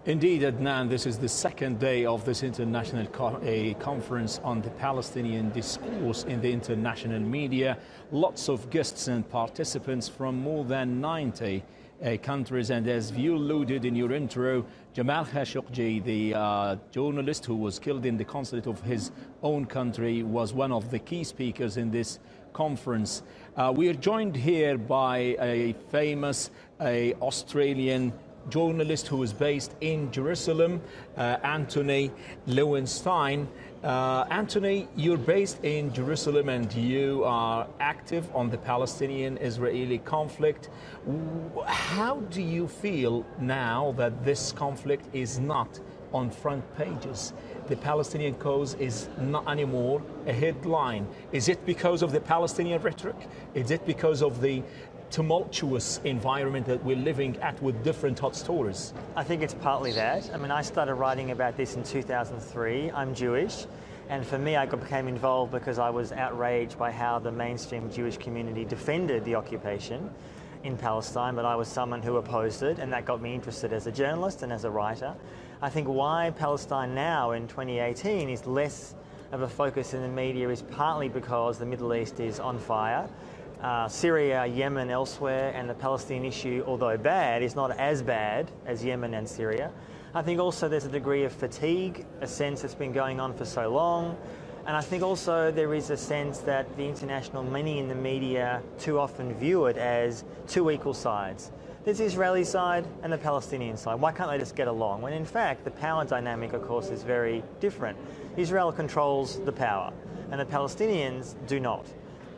Indeed, Adnan, this is the second day of this international conference on the Palestinian discourse in the international media. Lots of guests and participants from more than 90 countries. And as you alluded in your intro, Jamal Khashoggi, the journalist who was killed in the consulate of his own country, was one of the key speakers in this conference. We are joined here by a famous Australian journalist who is based in Jerusalem, Antony Loewenstein. Antony, you're based in Jerusalem and you are active on the Palestinian-Israeli conflict. How do you feel now that this conflict is not on front pages? The Palestinian cause is not anymore a headline. Is it because of the Palestinian rhetoric? Is it because of the tumultuous environment that we're living at with different hot stories? I think it's partly that. I mean, I started writing about this in 2003. I'm Jewish, and for me, I became involved because I was outraged by how the mainstream Jewish community defended the occupation in Palestine, but I was someone who opposed it, and that got me interested as a journalist and as a writer. I think why Palestine now in 2018 is less of a focus in the media is partly because the Middle East is on fire. Syria, Yemen, elsewhere, and the Palestinian issue, although bad, is not as bad as Yemen and Syria. I think also there's a degree of fatigue, a sense that's been going on for so long, and I think also there is a sense that the international, many in the media, too often view it as two equal sides. There's the Israeli side and the Palestinian side. Why can't they just get along? When in fact the power dynamic, of course, is very different. Israel controls the power, and the Palestinians do not.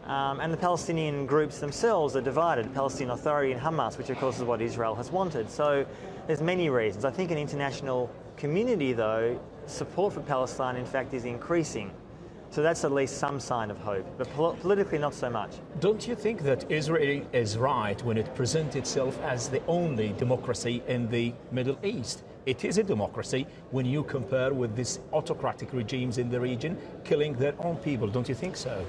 And the Palestinian groups themselves are divided, Palestinian Authority and Hamas, which of course is what Israel has wanted. So there's many reasons. I think in international community, though, support for Palestine, in fact, is increasing. So that's at least some sign of hope, but politically not so much. Don't you think that Israel is right when it presents itself as the only democracy in the Middle East? It is a democracy when you compare with these autocratic regimes in the region killing their own people. Don't you think so?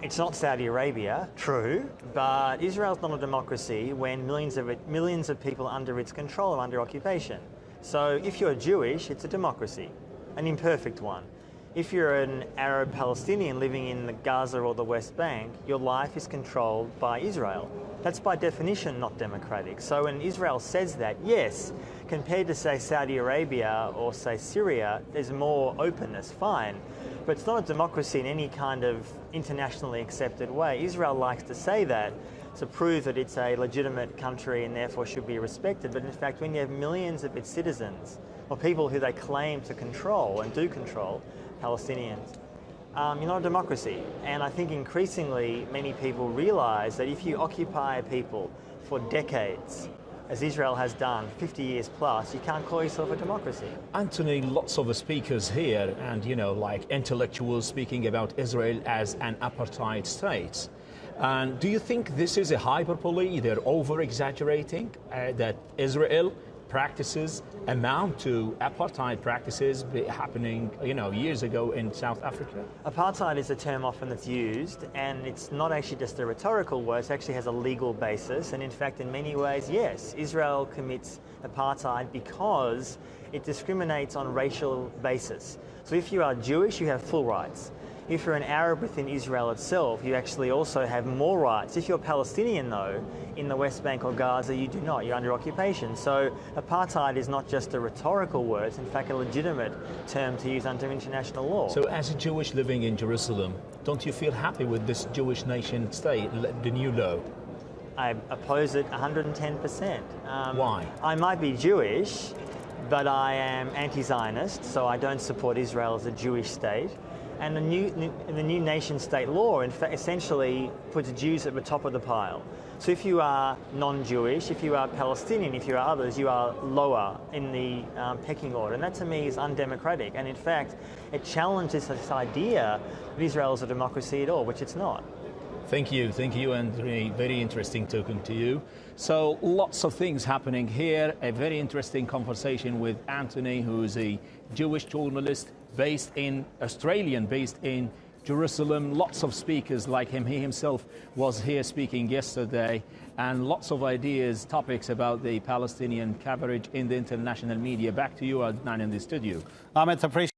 It's not Saudi Arabia, true, but Israel's not a democracy when millions of people under its control are under occupation. So if you're Jewish, it's a democracy, an imperfect one. If you're an Arab Palestinian living in the Gaza or the West Bank, your life is controlled by Israel. That's by definition not democratic. So when Israel says that, yes, compared to, say, Saudi Arabia or, say, Syria, there's more openness, fine. But it's not a democracy in any kind of internationally accepted way. Israel likes to say that to prove that it's a legitimate country and therefore should be respected. But in fact, when you have millions of its citizens, or people who they claim to control and do control, Palestinians, you're not a democracy. And I think increasingly many people realize that if you occupy people for decades, as Israel has done, 50 years plus, you can't call yourself a democracy. Antony, lots of speakers here and, like intellectuals speaking about Israel as an apartheid state. And do you think this is a hyperbole? They're over-exaggerating that Israel practices amount to apartheid practices happening, years ago in South Africa? Apartheid is a term often that's used, and it's not actually just a rhetorical word, it actually has a legal basis. And in fact, in many ways, yes, Israel commits apartheid because it discriminates on racial basis. So if you are Jewish, you have full rights. If you're an Arab within Israel itself, you actually also have more rights. If you're Palestinian, though, in the West Bank or Gaza, you do not. You're under occupation. So apartheid is not just a rhetorical word, it's in fact a legitimate term to use under international law. So as a Jewish living in Jerusalem, don't you feel happy with this Jewish nation state, the new law? I oppose it 110%. Why? I might be Jewish, but I am anti-Zionist, so I don't support Israel as a Jewish state. And the new nation-state law, in fact, essentially puts Jews at the top of the pile. So if you are non-Jewish, if you are Palestinian, if you are others, you are lower in the pecking order. And that, to me, is undemocratic. And in fact, it challenges this idea that Israel is a democracy at all, which it's not. Thank you, and very interesting talking to you. So lots of things happening here. A very interesting conversation with Antony, who is a Jewish journalist based in Australian, based in Jerusalem. Lots of speakers like him. He himself was here speaking yesterday, and lots of ideas, topics about the Palestinian coverage in the international media. Back to you, Adnan, in the studio. Ahmed, appreciate